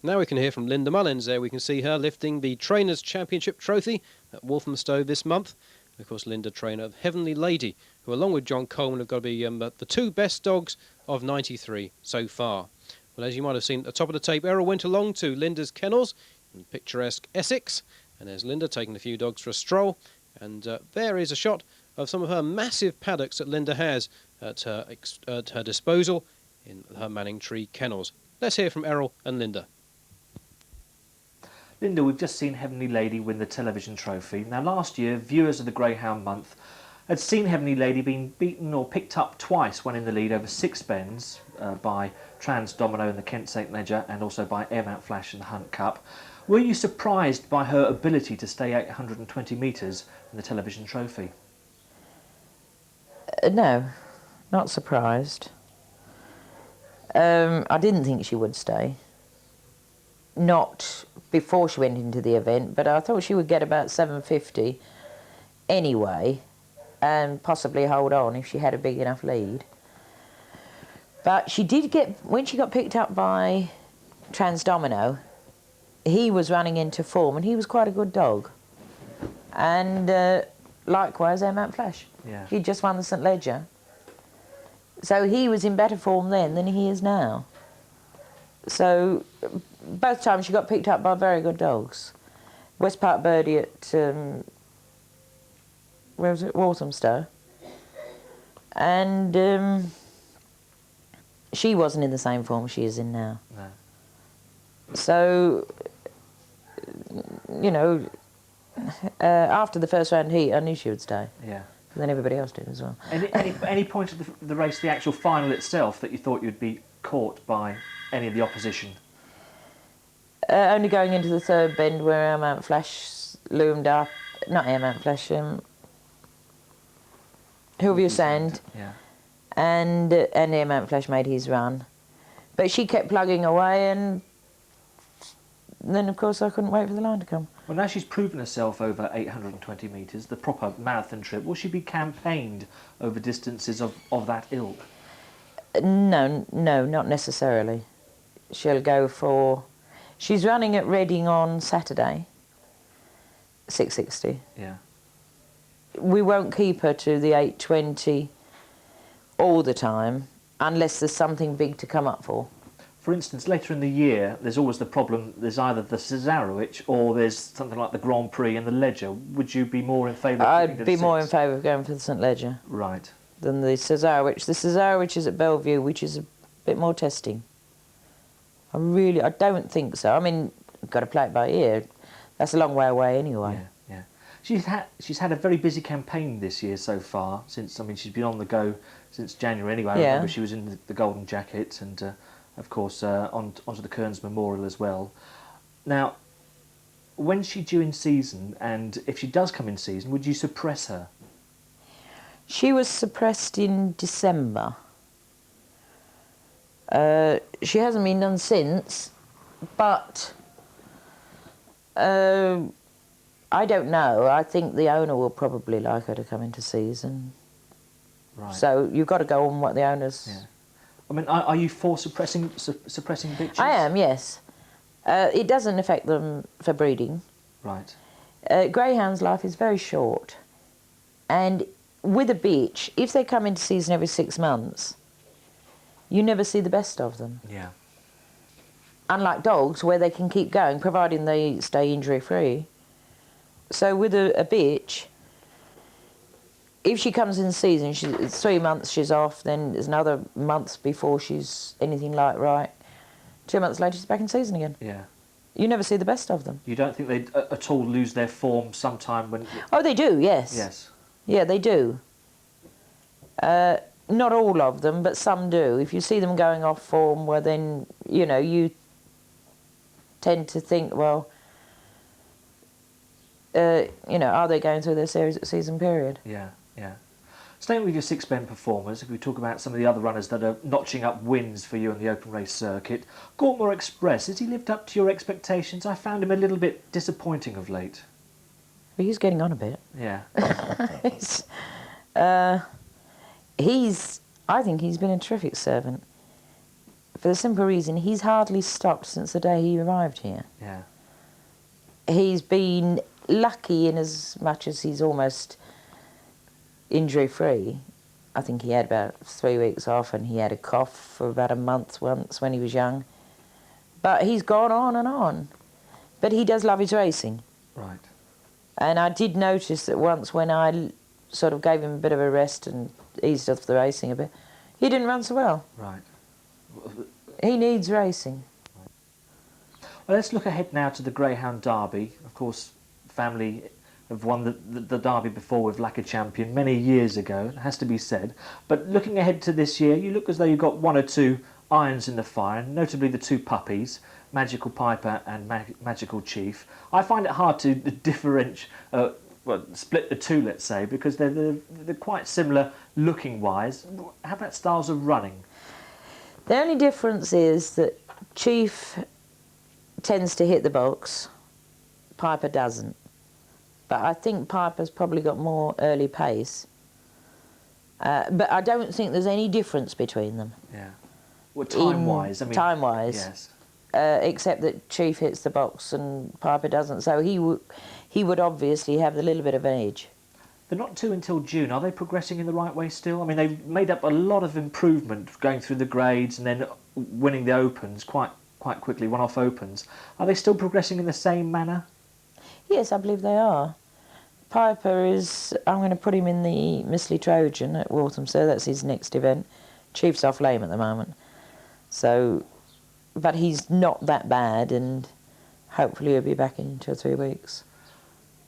Now we can hear from Linda Mullins there. We can see her lifting the Trainers' Championship trophy at Walthamstow this month. And of course, Linda, trainer of Heavenly Lady, who along with John Coleman have got to be the two best dogs of '93 so far. Well, as you might have seen at the top of the tape, Errol went along to Linda's kennels in picturesque Essex. And there's Linda taking a few dogs for a stroll. And there is a shot of some of her massive paddocks that Linda has at her disposal in her Manningtree kennels. Let's hear from Errol and Linda. Linda, we've just seen Heavenly Lady win the television trophy. Now, last year, viewers of the Greyhound Month had seen Heavenly Lady being beaten or picked up twice, one in the lead over 6 bends by Trans Domino in the Kent St Ledger and also by Mount Flash in the Hunt Cup. Were you surprised by her ability to stay 820 metres in the television trophy? No, not surprised. I didn't think she would stay. Not before she went into the event, but I thought she would get about 750 anyway and possibly hold on if she had a big enough lead. But she did get, when she got picked up by Trans Domino, he was running into form and he was quite a good dog. And likewise, Mount Flash. Yeah. He just won the St Ledger. So he was in better form then than he is now. So both times she got picked up by very good dogs. West Park Birdie at, where was it, Walthamstow. And she wasn't in the same form she is in now. No. So, you know, after the first round heat, I knew she would stay. Yeah. Then everybody else did as well. Any point of the race, the actual final itself, that you thought you'd be caught by any of the opposition? Only going into the third bend where Mount Flash loomed up. Not Mount Flash, Hillview Sand. Yeah. And Mount Flash made his run. But she kept plugging away, and then of course I couldn't wait for the line to come. Well, now she's proven herself over 820 metres, the proper marathon trip. Will she be campaigned over distances of that ilk? No, not necessarily. She'll go for... She's running at Reading on Saturday, 660. Yeah. We won't keep her to the 820 all the time, unless there's something big to come up for. For instance, later in the year, there's always the problem, there's either the Cesarewitch or there's something like the Grand Prix and the Ledger. Would you be more in favour of I'd be more in favour of going for the St Ledger. Right. Than the Cesarewitch. The Cesarewitch is at Bellevue, which is a bit more testing. I don't think so. I mean, you've got to play it by ear. That's a long way away anyway. Yeah, yeah. She's had a very busy campaign this year so far, since, I mean, she's been on the go since January anyway. Yeah. I remember she was in the Golden Jacket and... of course, onto the Kearns Memorial as well. Now, when's she due in season, and if she does come in season, would you suppress her? She was suppressed in December. She hasn't been done since, but I don't know. I think the owner will probably like her to come into season. Right. So you've got to go on what the owner's... Yeah. I mean, are you for suppressing bitches? I am, yes. It doesn't affect them for breeding. Right. Greyhound's life is very short. And with a bitch, if they come into season every 6 months, you never see the best of them. Yeah. Unlike dogs, where they can keep going, providing they stay injury-free. So with a bitch, if she comes in season, it's 3 months she's off, then there's another month before she's anything like right. 2 months later, she's back in season again. Yeah. You never see the best of them. You don't think they at all lose their form sometime when... Oh, they do, yes. Yes. Yeah, they do. Not all of them, but some do. If you see them going off form, well then, you know, you tend to think, well, you know, are they going through their season period? Yeah, yeah. Staying with your 6-bend performers, if we talk about some of the other runners that are notching up wins for you on the open race circuit, Gortmore Express, has he lived up to your expectations? I found him a little bit disappointing of late. Well, he's getting on a bit. Yeah. I think he's been a terrific servant. for the simple reason he's hardly stopped since the day he arrived here. Yeah. He's been lucky in as much as he's almost injury-free. I think he had about 3 weeks off and he had a cough for about a month once when he was young. But he's gone on and on. But he does love his racing. Right. And I did notice that once when I sort of gave him a bit of a rest and eased off the racing a bit, he didn't run so well. Right. He needs racing. Well, let's look ahead now to the Greyhound Derby. Of course, family have won the Derby before with Lacquer Champion many years ago, it has to be said. But looking ahead to this year, you look as though you've got 1 or 2 irons in the fire, notably the 2 puppies, Magical Piper and Magical Chief. I find it hard to differentiate, split the two, let's say, because they're quite similar looking-wise. How about styles of running? The only difference is that Chief tends to hit the box, Piper doesn't. But I think Piper's probably got more early pace. But I don't think there's any difference between them. Yeah. Well, time-wise, I mean... Time-wise. Yes. Except that Chief hits the box and Piper doesn't, so he would obviously have a little bit of an edge. They're not due until June. Are they progressing in the right way still? I mean, they've made up a lot of improvement going through the grades and then winning the Opens quite quickly, one-off Opens. Are they still progressing in the same manner? Yes, I believe they are. Piper is... I'm going to put him in the Missley Trojan at Walthamstow. That's his next event. Chief's off lame at the moment. So... But he's not that bad, and hopefully he'll be back in 2 or 3 weeks.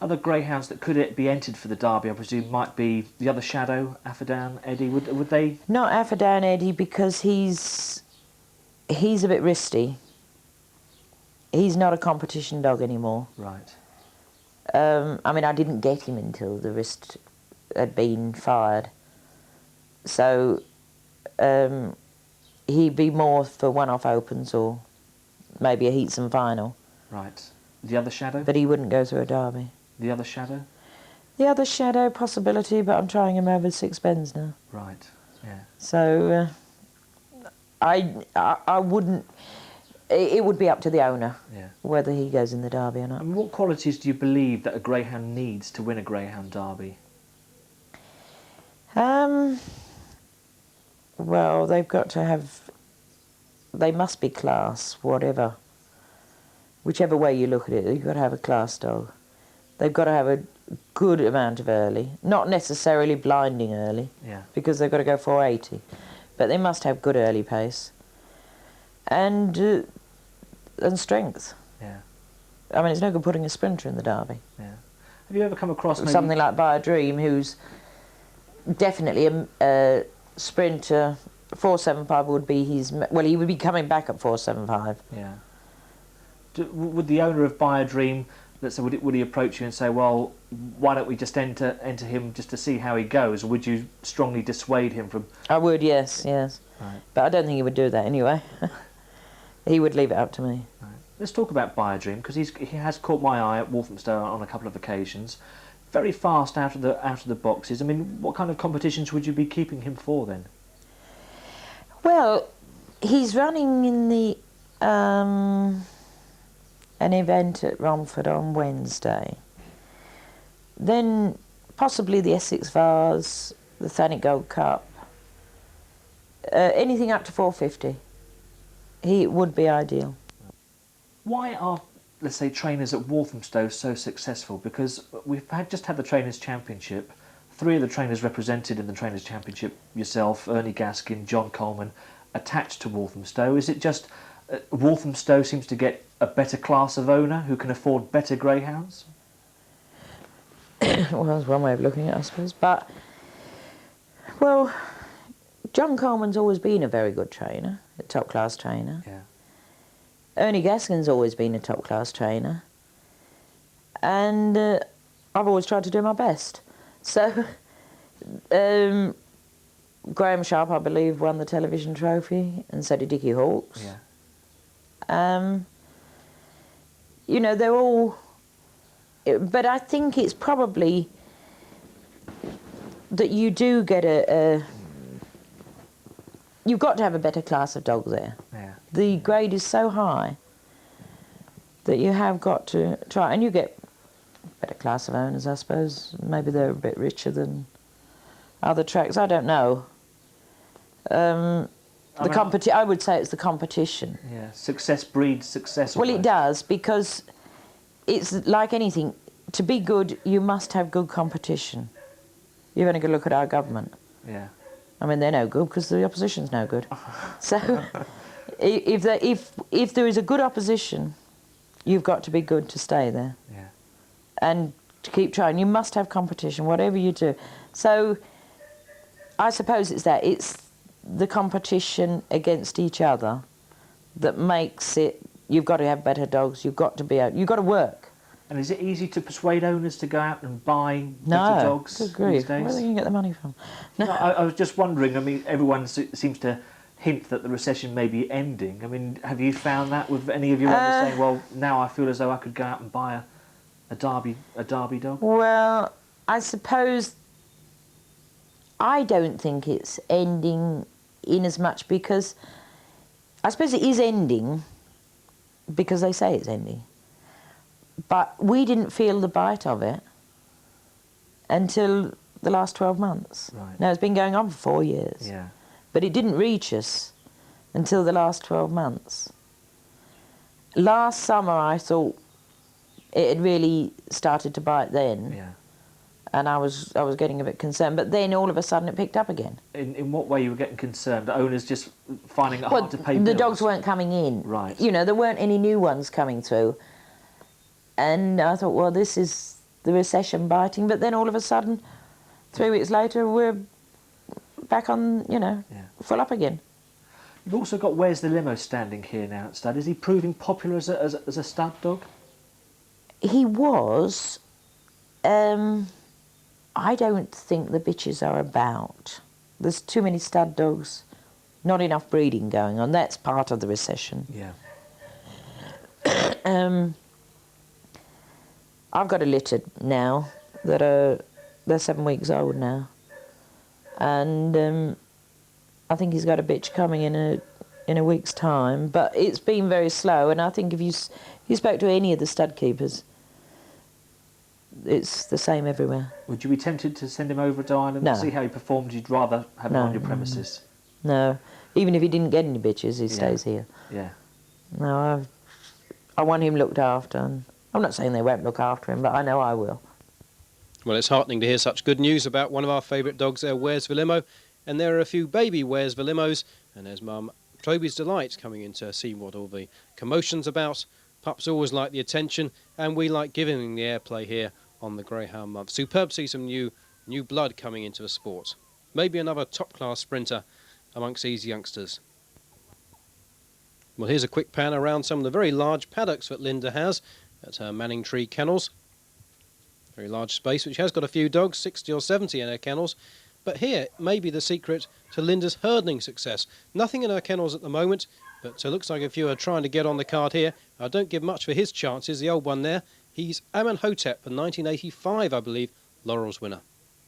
Other greyhounds that could be entered for the Derby, I presume, might be the other Shadow, Affadown, Eddie. Would they? Not Affadown Eddie, because he's a bit wristy. He's not a competition dog anymore. Right. I mean, I didn't get him until the wrist had been fired. So he'd be more for one-off Opens or maybe a heats and final. Right. The other Shadow? But he wouldn't go through a Derby. The other Shadow? The other Shadow, possibility, but I'm trying him over 6 bends now. Right, yeah. So I wouldn't... It would be up to the owner, yeah, whether he goes in the Derby or not. And what qualities do you believe that a greyhound needs to win a Greyhound Derby? Well, they've got to have... They must be class, whatever. Whichever way you look at it, you've got to have a class dog. They've got to have a good amount of early. Not necessarily blinding early, yeah, because they've got to go 480. But they must have good early pace. And strength. Yeah. I mean, it's no good putting a sprinter in the Derby. Yeah. Have you ever come across maybe... something like By a Dream, who's definitely a sprinter? 475 would be his... Well, he would be coming back at 475. Yeah. Would the owner of By a Dream, let's say, would he approach you and say, well, why don't we just enter him just to see how he goes? Or would you strongly dissuade him from... I would, yes. Right. But I don't think he would do that anyway. He would leave it up to me. Right. Let's talk about By a Dream, because he has caught my eye at Walthamstow on a couple of occasions. Very fast out of the boxes. I mean, what kind of competitions would you be keeping him for then? Well, he's running in the an event at Romford on Wednesday. Then possibly the Essex Vars, the Thanet Gold Cup. Anything up to 450. He would be ideal. Why are, let's say, trainers at Walthamstow so successful? Because we've just had the Trainers' Championship. 3 of the trainers represented in the Trainers' Championship, yourself, Ernie Gaskin, John Coleman, attached to Walthamstow. Is it just Walthamstow seems to get a better class of owner who can afford better greyhounds? Well, that's one way of looking at it, I suppose. But, well, John Coleman's always been a very good trainer, a top-class trainer. Yeah. Ernie Gaskin's always been a top-class trainer. And I've always tried to do my best. So, Graham Sharp, I believe, won the television trophy, and so did Dickie Hawkes. Yeah. You know, they're all... But I think it's probably that you do get you've got to have a better class of dog there. Yeah. The grade is so high that you have got to try, and you get better class of owners, I suppose. Maybe they're a bit richer than other tracks. I don't know. I would say it's the competition. Yeah, success breeds success. Well, it does, because it's like anything. To be good, you must have good competition. You've only got to look at our government. Yeah. I mean, they're no good because the opposition's no good. So, if there is a good opposition, you've got to be good to stay there. Yeah. And to keep trying, you must have competition, whatever you do. So, I suppose it's that. It's the competition against each other that makes it. You've got to have better dogs. You've got to be out. You've got to work. And is it easy to persuade owners to go out and buy better dogs these days? Where are they going to get the money from? No, I was just wondering. I mean, everyone seems to hint that the recession may be ending. I mean, have you found that with any of your owners saying, "Well, now I feel as though I could go out and buy a Derby dog"? Well, I suppose I don't think it's ending in as much, because I suppose it is ending because they say it's ending. But we didn't feel the bite of it until the last 12 months. Right. Now, it's been going on for 4 years. Yeah. But it didn't reach us until the last 12 months. Last summer, I thought it had really started to bite then. Yeah. And I was getting a bit concerned. But then all of a sudden it picked up again. In what way you were getting concerned? Owners just finding it hard to pay bills? The dogs weren't coming in. Right. You know, there weren't any new ones coming through. And I thought, well, this is the recession biting. But then all of a sudden, 3 weeks later, we're back on, full up again. You've also got Wheres The Limo standing here now at stud. Is he proving popular as a stud dog? He was. I don't think the bitches are about. There's too many stud dogs, not enough breeding going on. That's part of the recession. Yeah. I've got a litter now they're 7 weeks old now, and I think he's got a bitch coming in a week's time. But it's been very slow, and I think if you spoke to any of the stud keepers, it's the same everywhere. Would you be tempted to send him over to Ireland No. to see how he performed? You'd rather have him on your premises? No, even if he didn't get any bitches, he stays here. Yeah. No, I want him looked after. And I'm not saying they won't look after him, but I know I will. Well, it's heartening to hear such good news about one of our favourite dogs there, Wheres The Limo. And there are a few baby Wheres The Limos. And there's Mum Toby's Delight coming in to see what all the commotion's about. Pups always like the attention, and we like giving them the airplay here on the Greyhound Month. Superb to see some new blood coming into the sport. Maybe another top-class sprinter amongst these youngsters. Well, here's a quick pan around some of the very large paddocks that Linda has at her Manningtree Kennels. Very large space, which has got a few dogs, 60 or 70 in her kennels. But here may be the secret to Linda's herding success. Nothing in her kennels at the moment, but it looks like a few are trying to get on the card here. I don't give much for his chances, the old one there. He's Amenhotep, the 1985, I believe, Laurels winner.